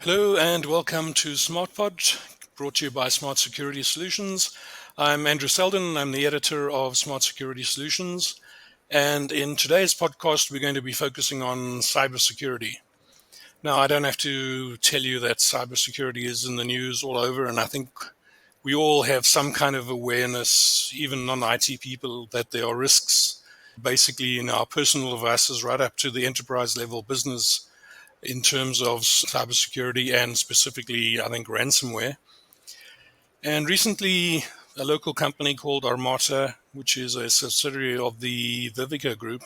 Hello and welcome to SMARTpod, brought to you by Smart Security Solutions. I'm Andrew Selden. I'm the editor of Smart Security Solutions. And in today's podcast, we're going to be focusing on cybersecurity. Now, I don't have to tell you that cybersecurity is in the news all over, and I think we all have some kind of awareness, even non-IT people, that there are risks basically in our personal devices right up to the enterprise level business in terms of cybersecurity and specifically, I think, ransomware. And recently, a local company called Armata, which is a subsidiary of the Vivica Group,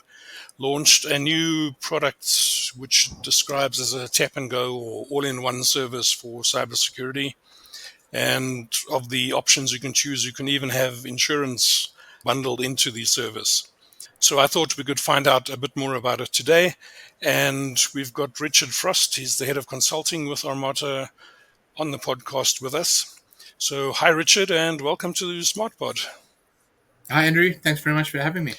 launched a new product which describes as a tap and go or all-in-one service for cybersecurity. And of the options you can choose, you can even have insurance bundled into the service. So I thought we could find out a bit more about it today. And we've got Richard Frost. He's the head of consulting with Armata on the podcast with us. So hi, Richard, and welcome to SmartPod. Hi, Andrew. Thanks very much for having me.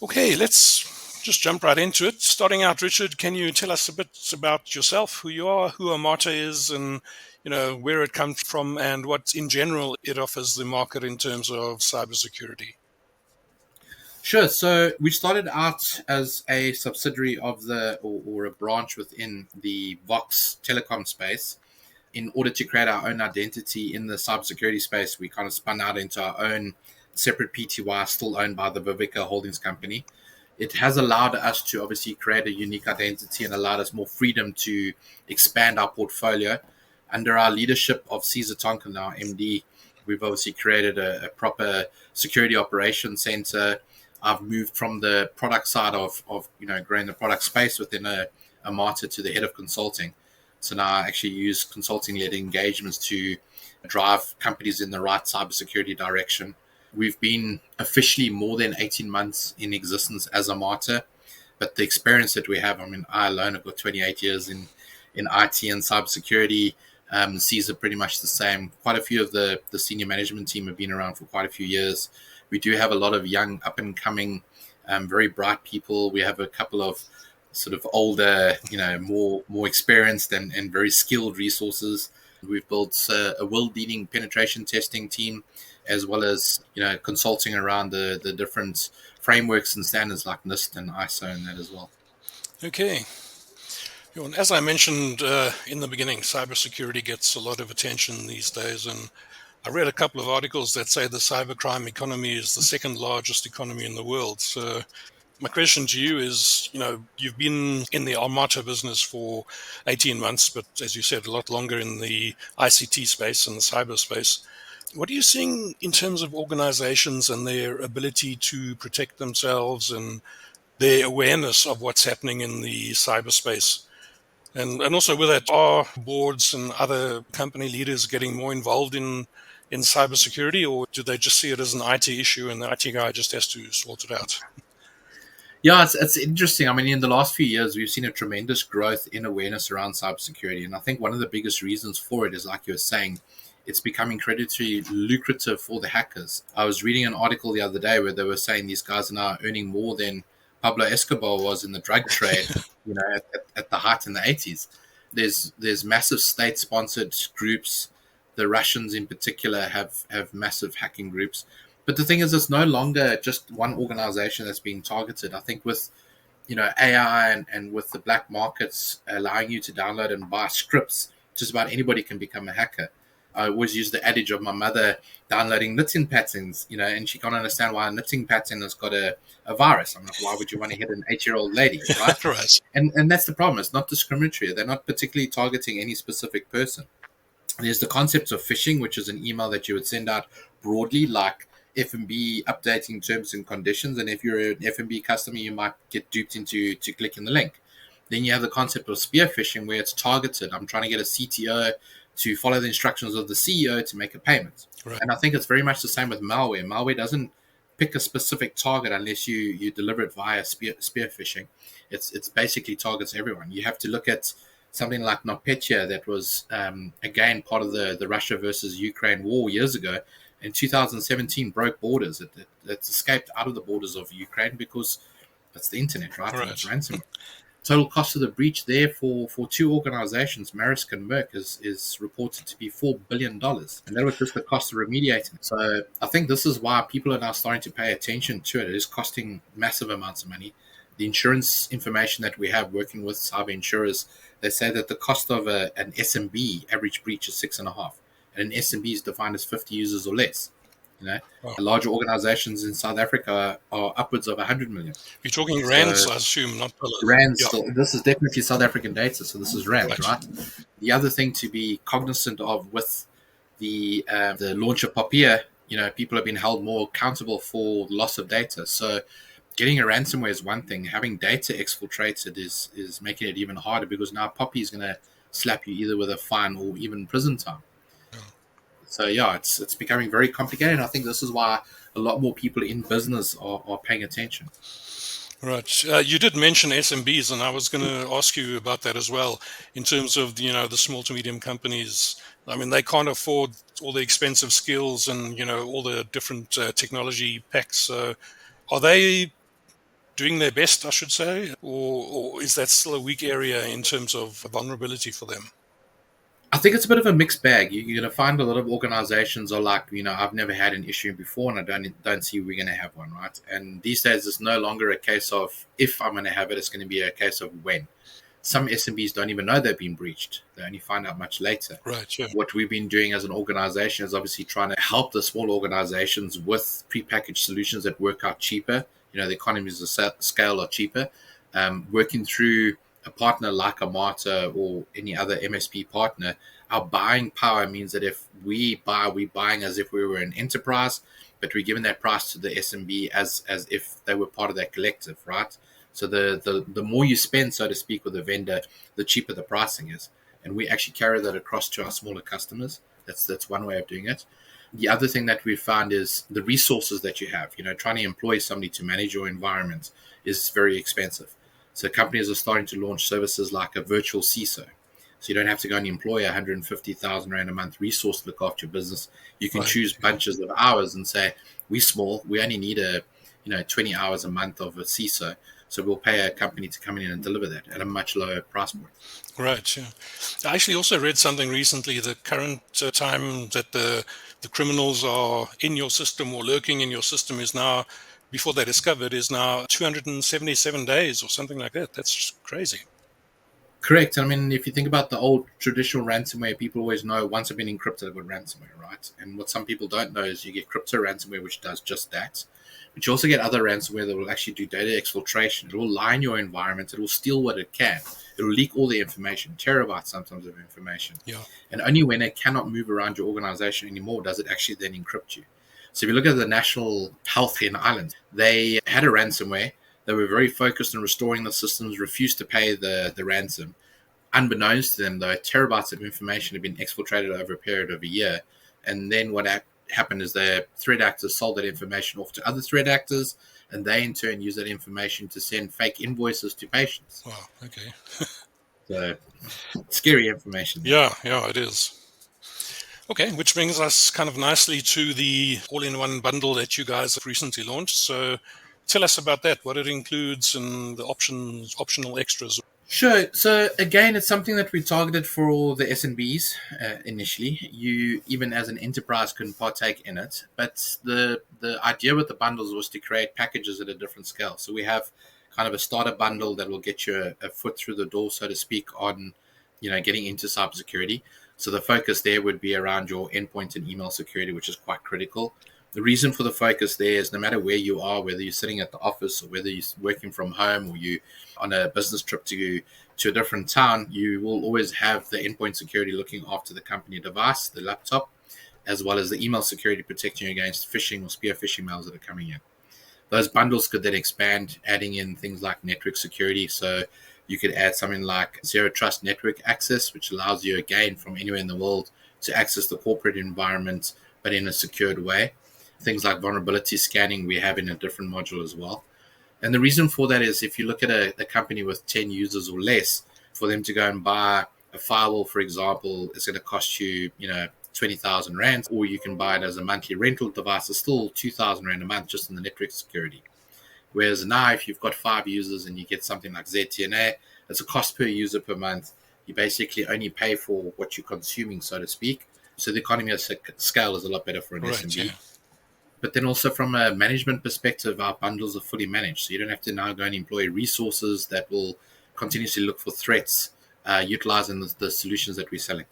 Okay, let's just jump right into it. Starting out, Richard, can you tell us a bit about yourself, who you are, who Armata is, and where it comes from, and what in general it offers the market in terms of cybersecurity? Sure. So we started out as a subsidiary of or a branch within the Vox telecom space. In order to create our own identity in the cybersecurity space, we kind of spun out into our own separate PTY, still owned by the Vivica Holdings Company. It has allowed us to obviously create a unique identity and allowed us more freedom to expand our portfolio. Under our leadership of Caesar Tonkin, our MD, we've obviously created a proper security operations center. I've moved from the product side of growing the product space within a Armata to the head of consulting. So now I actually use consulting-led engagements to drive companies in the right cybersecurity direction. We've been officially more than 18 months in existence as Armata, but the experience that we have, I alone have got 28 years in IT and cybersecurity. Caesar pretty much the same. Quite a few of the senior management team have been around for quite a few years. We do have a lot of young, up-and-coming, very bright people. We have a couple of sort of older, more experienced and very skilled resources. We've built a world-leading penetration testing team, as well as consulting around the different frameworks and standards like NIST and ISO and that as well. Okay. As I mentioned in the beginning, cybersecurity gets a lot of attention these days, and I read a couple of articles that say the cybercrime economy is the second largest economy in the world. So my question to you is, you've been in the Armata business for 18 months, but as you said, a lot longer in the ICT space and the cyber space. What are you seeing in terms of organizations and their ability to protect themselves and their awareness of what's happening in the cyberspace? And also with that, are boards and other company leaders getting more involved in cybersecurity, or do they just see it as an IT issue and the IT guy just has to sort it out? Yeah, it's interesting. In the last few years, we've seen a tremendous growth in awareness around cybersecurity. And I think one of the biggest reasons for it is, like you were saying, it's become incredibly lucrative for the hackers. I was reading an article the other day where they were saying these guys are now earning more than Pablo Escobar was in the drug trade, at the height in the 80s. There's massive state-sponsored groups. The Russians in particular have massive hacking groups. But the thing is, it's no longer just one organization that's being targeted. I think with AI and with the black markets allowing you to download and buy scripts, just about anybody can become a hacker. I always use the adage of my mother downloading knitting patterns, and she can't understand why a knitting pattern has got a virus. I'm like, why would you want to hit an 8-year-old lady, right? Right. And that's the problem. It's not discriminatory. They're not particularly targeting any specific person. There's the concept of phishing, which is an email that you would send out broadly, like F&B updating terms and conditions. And if you're an F&B customer, you might get duped into clicking the link. Then you have the concept of spear phishing, where it's targeted. I'm trying to get a CTO to follow the instructions of the CEO to make a payment. Right. And I think it's very much the same with malware. Malware doesn't pick a specific target unless you deliver it via spear phishing. It's basically targets everyone. You have to look at something like NotPetya that was, again, part of the Russia versus Ukraine war years ago. In 2017, broke borders. It escaped out of the borders of Ukraine because it's the internet, right? And it's ransomware. Total cost of the breach there for two organizations, Maersk and Merck, is reported to be $4 billion. And that was just the cost of remediating. So I think this is why people are now starting to pay attention to it. It is costing massive amounts of money. The insurance information that we have working with cyber insurers, they say that the cost of an SMB average breach is 6.5. And an SMB is defined as 50 users or less. You know, Wow. larger organizations in South Africa are upwards of 100 million. You're talking So rands, I assume, not dollars. rands. Yeah. So this is definitely South African data. So this is rands, Right. right? The other thing to be cognizant of with the launch of Popia, people have been held more accountable for loss of data. So getting a ransomware is one thing. Having data exfiltrated is making it even harder, because now Poppy is going to slap you either with a fine or even prison time. Yeah. So yeah, it's becoming very complicated. And I think this is why a lot more people in business are paying attention. Right. You did mention SMBs, and I was going to ask you about that as well. In terms of the small to medium companies, I mean, they can't afford all the expensive skills and all the different technology packs. So, are they doing their best, I should say, or is that still a weak area in terms of vulnerability for them? I think it's a bit of a mixed bag. You're going to find a lot of organizations are like, I've never had an issue before, and I don't see we're going to have one, right? And these days, it's no longer a case of if I'm going to have it; it's going to be a case of when. Some SMBs don't even know they've been breached; they only find out much later. Right. Yeah. What we've been doing as an organization is obviously trying to help the small organizations with prepackaged solutions that work out cheaper. The economies of scale are cheaper. Working through a partner like Armata or any other MSP partner, our buying power means that if we buy, we're buying as if we were an enterprise, but we're giving that price to the SMB as if they were part of that collective, right? So the more you spend, so to speak, with a vendor, the cheaper the pricing is. And we actually carry that across to our smaller customers. That's one way of doing it. The other thing that we've found is the resources that you have. Trying to employ somebody to manage your environment is very expensive. So companies are starting to launch services like a virtual CISO. So you don't have to go and employ 150,000 Rand a month resource to look after your business. You can Right. choose bunches of hours and say, we're small, we only need 20 hours a month of a CISO. So we'll pay a company to come in and deliver that at a much lower price point. Right. Yeah. I actually also read something recently. The current time that the criminals are in your system or lurking in your system is now, before they're discovered, is now 277 days or something like that. That's crazy. Correct. I mean, if you think about the old traditional ransomware, people always know once I've been encrypted, I've got ransomware, right? And what some people don't know is you get crypto ransomware, which does just that. But you also get other ransomware that will actually do data exfiltration. It will line your environment. It will steal what it can. It will leak all the information, terabytes sometimes of information. Yeah. And only when it cannot move around your organization anymore does it actually then encrypt you. So if you look at the National Health in Ireland, they had a ransomware. They were very focused on restoring the systems, refused to pay the ransom. Unbeknownst to them, though, terabytes of information had been exfiltrated over a period of a year. And then what happened is the threat actors sold that information off to other threat actors, and they in turn used that information to send fake invoices to patients. Wow. Okay. So scary information. Yeah. Yeah. It is. Okay, which brings us kind of nicely to the all-in-one bundle that you guys have recently launched. So tell us about that, what it includes and the optional extras. Sure. So again, it's something that we targeted for the SMBs initially. You, even as an enterprise, can partake in it. But the idea with the bundles was to create packages at a different scale. So we have kind of a starter bundle that will get you a foot through the door, so to speak, on getting into cybersecurity. So the focus there would be around your endpoint and email security, which is quite critical. The reason for the focus there is no matter where you are, whether you're sitting at the office or whether you're working from home or you on a business trip to a different town, you will always have the endpoint security looking after the company device, the laptop, as well as the email security protecting you against phishing or spear phishing mails that are coming in. Those bundles could then expand, adding in things like network security. So you could add something like zero trust network access, which allows you again from anywhere in the world to access the corporate environment, but in a secured way. Things like vulnerability scanning we have in a different module as well. And the reason for that is if you look at a company with 10 users or less, for them to go and buy a firewall, for example, it's going to cost you, 20,000 Rand, or you can buy it as a monthly rental device. It's still 2,000 Rand a month just in the network security. Whereas now, if you've got 5 users and you get something like ZTNA, it's a cost per user per month. You basically only pay for what you're consuming, so to speak. So the economy of scale is a lot better for an Right. Yeah. SMB. But then also from a management perspective, our bundles are fully managed. So you don't have to now go and employ resources that will continuously look for threats, utilizing the solutions that we're selling.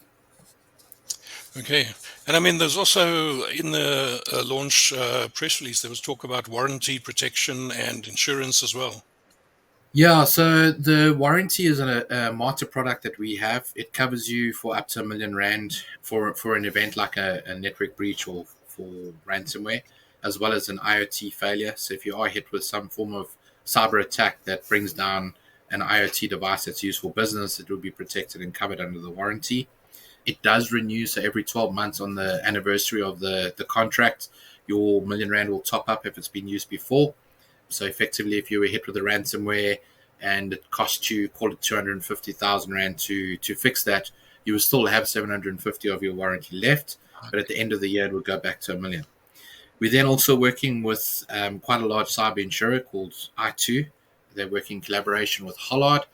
Okay. And I mean, there's also in the launch press release, there was talk about warranty protection and insurance as well. Yeah, so the warranty is a Armata product that we have. It covers you for up to R1 million for an event like a network breach or for ransomware, as well as an IoT failure. So if you are hit with some form of cyber attack that brings down an IoT device that's used for business, it will be protected and covered under the warranty. It does renew, so every 12 months on the anniversary of the contract, your R1 million will top up if it's been used before. So effectively, if you were hit with a ransomware and it cost you, call it 250,000 Rand to fix that, you will still have 750 of your warranty left. But at the end of the year, it will go back to R1 million. We're then also working with quite a large cyber insurer called I2. They're working in collaboration with Hollard.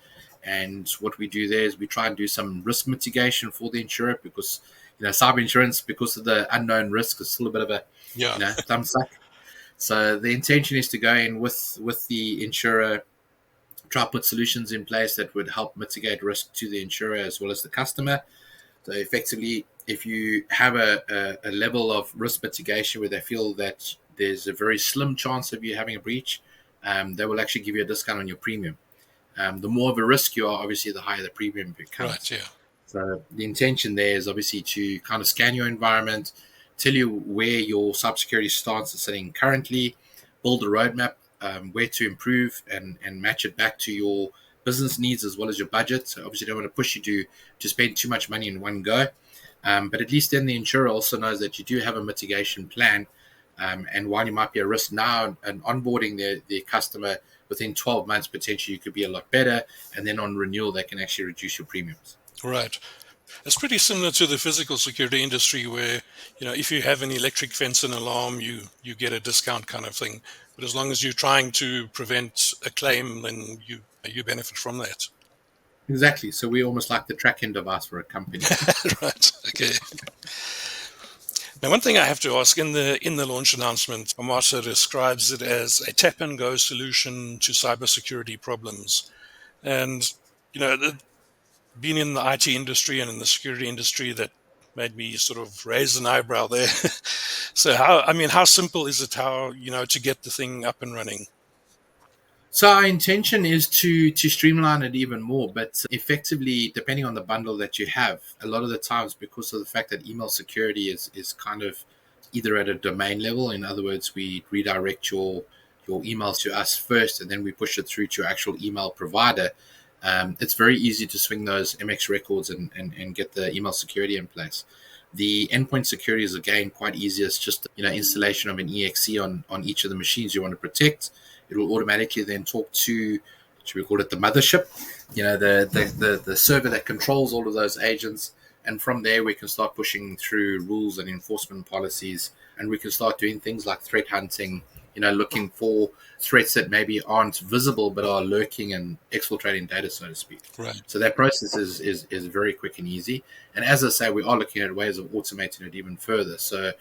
And what we do there is we try and do some risk mitigation for the insurer because, cyber insurance, because of the unknown risk, is still a bit of a, thumb suck. So the intention is to go in with the insurer, try to put solutions in place that would help mitigate risk to the insurer as well as the customer. So effectively, if you have a level of risk mitigation where they feel that there's a very slim chance of you having a breach, they will actually give you a discount on your premium. The more of a risk you are, obviously, the higher the premium becomes. Right. Yeah. So the intention there is obviously to kind of scan your environment, tell you where your cybersecurity stance is sitting currently, build a roadmap, where to improve and match it back to your business needs as well as your budget. So obviously don't want to push you to spend too much money in one go. But at least then the insurer also knows that you do have a mitigation plan. And while you might be a risk now and onboarding their customer within 12 months, potentially you could be a lot better. And then on renewal, they can actually reduce your premiums. Right. It's pretty similar to the physical security industry where, if you have an electric fence and alarm, you get a discount kind of thing. But as long as you're trying to prevent a claim, then you benefit from that. Exactly. So we're almost like the tracking device for a company. Right. Okay. Now, one thing I have to ask, in the launch announcement, Armata describes it as a tap and go solution to cybersecurity problems. And, being in the IT industry and in the security industry, that made me sort of raise an eyebrow there. So how simple is it to get the thing up and running? So our intention is to streamline it even more, but effectively, depending on the bundle that you have, a lot of the times because of the fact that email security is kind of either at a domain level, in other words, we redirect your emails to us first, and then we push it through to your actual email provider. It's very easy to swing those MX records and get the email security in place. The endpoint security is again quite easy. It's just installation of an exe on each of the machines you want to protect. It will automatically then talk to, should we call it the mothership, the server that controls all of those agents. And from there, we can start pushing through rules and enforcement policies, and we can start doing things like threat hunting, looking for threats that maybe aren't visible but are lurking and exfiltrating data, so to speak. Right. So that process is very quick and easy. And as I say, we are looking at ways of automating it even further. So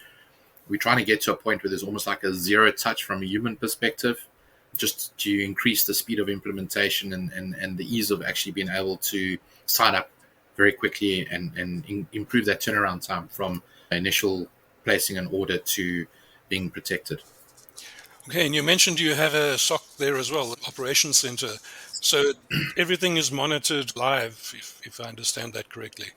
we're trying to get to a point where there's almost like a zero touch from a human perspective, just to increase the speed of implementation and the ease of actually being able to sign up very quickly and improve that turnaround time from initial placing an order to being protected. Okay, and you mentioned you have a SOC there as well, operations center. So everything is monitored live, if I understand that correctly.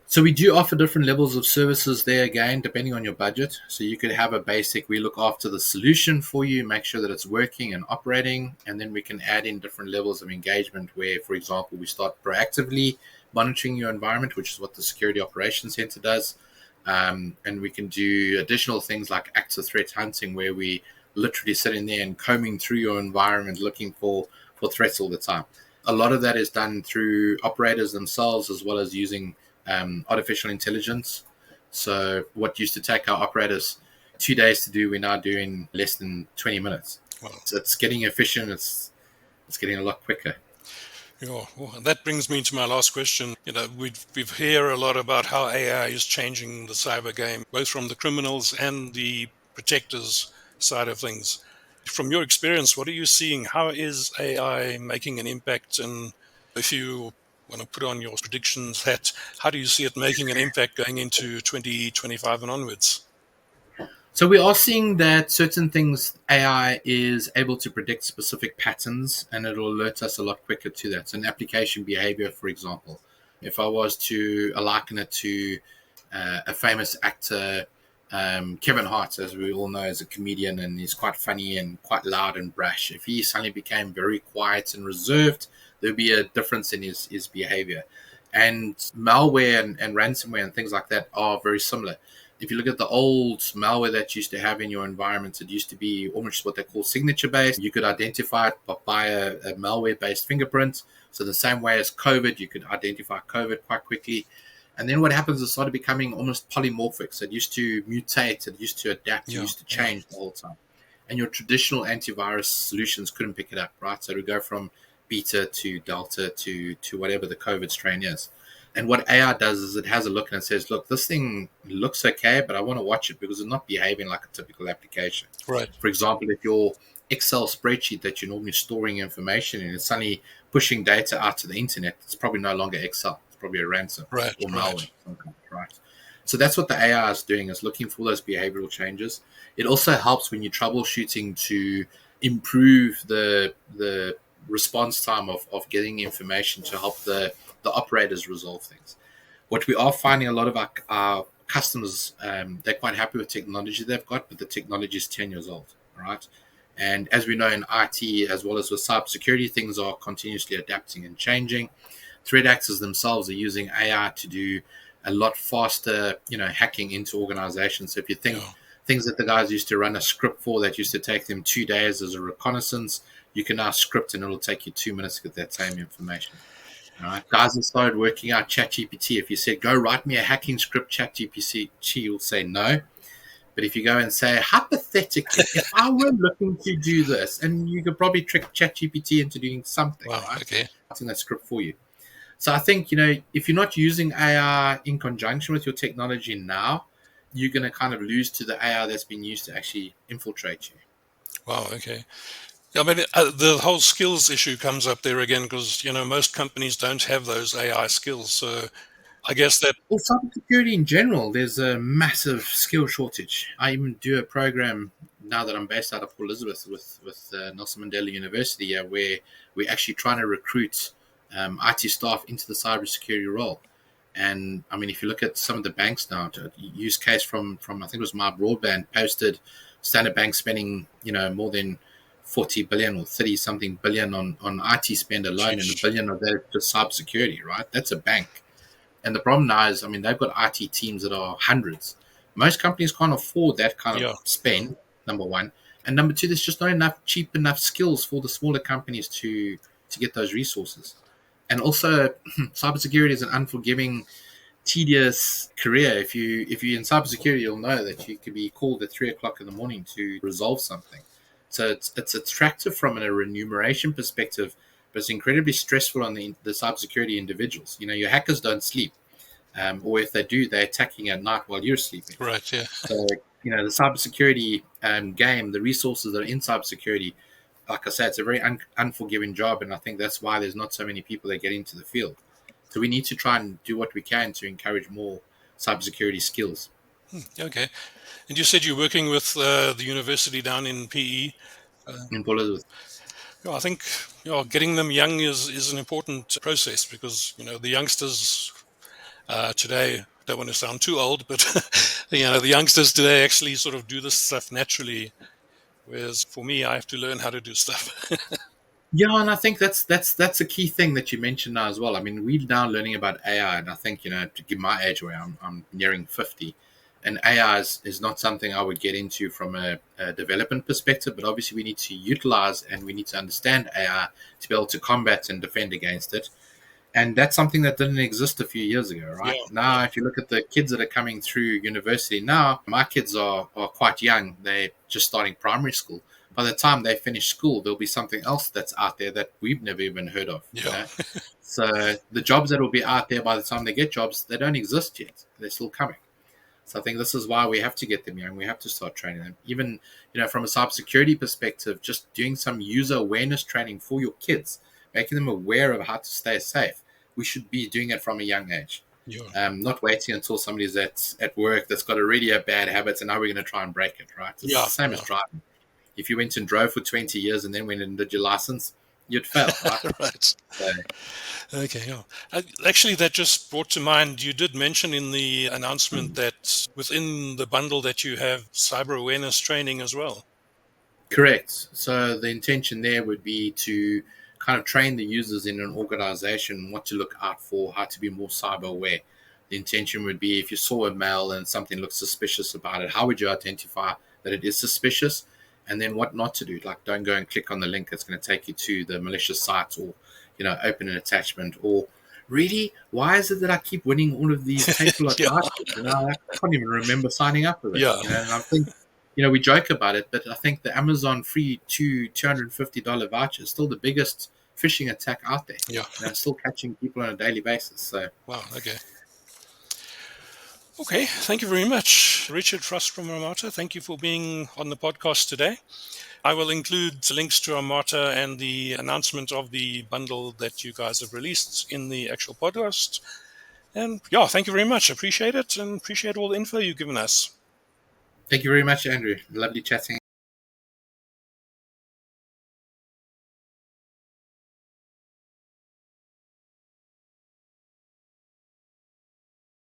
So we do offer different levels of services there again, depending on your budget. So you could have a basic, we look after the solution for you, make sure that it's working and operating. And then we can add in different levels of engagement where, for example, we start proactively monitoring your environment, which is what the Security Operations Center does. And we can do additional things like active threat hunting, where we literally sit in there and combing through your environment, looking for threats all the time. A lot of that is done through operators themselves, as well as using artificial intelligence. So what used to take our operators 2 days to do, we're now doing less than 20 minutes. Wow. So it's getting efficient. It's getting a lot quicker. Yeah, well, that brings me to my last question. We've hear a lot about how AI is changing the cyber game, both from the criminals and the protectors side of things. From your experience, what are you seeing? How is AI making an impact? And if you want to put on your predictions hat, how do you see it making an impact going into 2025 and onwards? So we are seeing that certain things AI is able to predict specific patterns, and it'll alert us a lot quicker to that. So an application behavior, for example, if I was to liken it to a famous actor, Kevin Hart, as we all know, is a comedian and he's quite funny and quite loud and brash. If he suddenly became very quiet and reserved, there'd be a difference in his behavior. And malware and ransomware and things like that are very similar. If you look at the old malware that you used to have in your environments, it used to be almost what they call signature based. You could identify it by a malware based fingerprint. So, the same way as COVID, you could identify COVID quite quickly. And then what happens is it started becoming almost polymorphic. So, it used to mutate, it used to adapt, it Yeah, used to yeah, change the whole time. And your traditional antivirus solutions couldn't pick it up, right? So, to go from beta to delta to whatever the COVID strain is. And what AI does is it has a look and it says, look, this thing looks okay, but I want to watch it because it's not behaving like a typical application. right, For example, if your Excel spreadsheet that you're normally storing information in is suddenly pushing data out to the internet, it's probably no longer Excel. It's probably a ransom right, or right. malware, right? So that's what the AI is doing, is looking for those behavioral changes. It also helps when you're troubleshooting to improve the response time of getting information to help the operators resolve things. What we are finding, a lot of our customers, they're quite happy with technology they've got, but the technology is 10 years old, right? And as we know in IT, as well as with cybersecurity, things are continuously adapting and changing. Threat actors themselves are using AI to do a lot faster, hacking into organizations. So if you think Yeah, things that the guys used to run a script for that used to take them 2 days as a reconnaissance, you can now script and it'll take you 2 minutes to get that same information. All right, guys have started working out ChatGPT. If you said, go write me a hacking script, ChatGPT will say no. But if you go and say, hypothetically, if I were looking to do this, and you could probably trick ChatGPT into doing something, wow, right? okay. Writing that script for you. So I think, if you're not using AI in conjunction with your technology now, you're going to kind of lose to the AI that's been used to actually infiltrate you. Wow, okay. I mean, the whole skills issue comes up there again because, most companies don't have those AI skills. So I guess that, Well, cybersecurity in general, there's a massive skill shortage. I even do a program now that I'm based out of Port Elizabeth with Nelson Mandela University, where we're actually trying to recruit IT staff into the cybersecurity role. And I mean, if you look at some of the banks now, use case from I think it was My Broadband posted Standard Bank spending more than 40 billion or 30 something billion on IT spend alone, and a sheesh, billion of that is just cybersecurity, right? That's a bank. And the problem now is, I mean, they've got IT teams that are hundreds. Most companies can't afford that kind of yeah, spend, number one. And number two, there's just not enough cheap enough skills for the smaller companies to get those resources. And also, cybersecurity is an unforgiving, tedious career. If you're in cybersecurity, you'll know that you can be called at 3 o'clock in the morning to resolve something. So it's attractive from a remuneration perspective, but it's incredibly stressful on the cybersecurity individuals. Your hackers don't sleep, or if they do, they're attacking at night while you're sleeping. right, yeah. So the cybersecurity game, the resources that are in cybersecurity, like I said, it's a very unforgiving job, and I think that's why there's not so many people that get into the field. So we need to try and do what we can to encourage more cybersecurity skills. Okay. And you said you're working with the university down in PE. Uh, In Port yeah, I think getting them young is an important process because the youngsters today, don't want to sound too old, but the youngsters today actually sort of do this stuff naturally, whereas for me, I have to learn how to do stuff. Yeah, and I think that's a key thing that you mentioned now as well. I mean, we're now learning about AI, and I think to give my age away, I'm nearing 50, and AI is not something I would get into from a development perspective. But obviously, we need to utilize and we need to understand AI to be able to combat and defend against it. And that's something that didn't exist a few years ago, Yeah, right? yeah, Now, if you look at the kids that are coming through university now, my kids are quite young. They're just starting primary school. by the time they finish school, there'll be something else that's out there that we've never even heard of. Yeah. So the jobs that will be out there by the time they get jobs, they don't exist yet. They're still coming. So I think this is why we have to get them young. We have to start training them. Even, from a cybersecurity perspective, just doing some user awareness training for your kids, making them aware of how to stay safe. We should be doing it from a young age. Yeah. Not waiting until somebody's at work that's got already a bad habit and now we're going to try and break it, right? It's the same as driving. If you went and drove for 20 years and then went and did your license, you'd fail, right? Right. So, Okay, yeah. Actually, that just brought to mind, you did mention in the announcement that within the bundle that you have cyber awareness training as well. correct. So the intention there would be to kind of train the users in an organization what to look out for, how to be more cyber aware. The intention would be if you saw a mail and something looks suspicious about it, how would you identify that it is suspicious? And then what not to do. Like, don't go and click on the link that's going to take you to the malicious site, or, open an attachment, or really, why is it that I keep winning all of these Takealot Yeah. vouchers? I can't even remember signing up for this. Yeah. And I think, we joke about it, but I think the Amazon free $250 voucher is still the biggest phishing attack out there. Yeah. Still catching people on a daily basis. So, Wow. Okay. Thank you very much, Richard Frost from Armata. Thank you for being on the podcast today. I will include links to Armata and the announcement of the bundle that you guys have released in the actual podcast. And yeah, thank you very much. Appreciate it, and appreciate all the info you've given us. thank you very much, Andrew. Lovely chatting.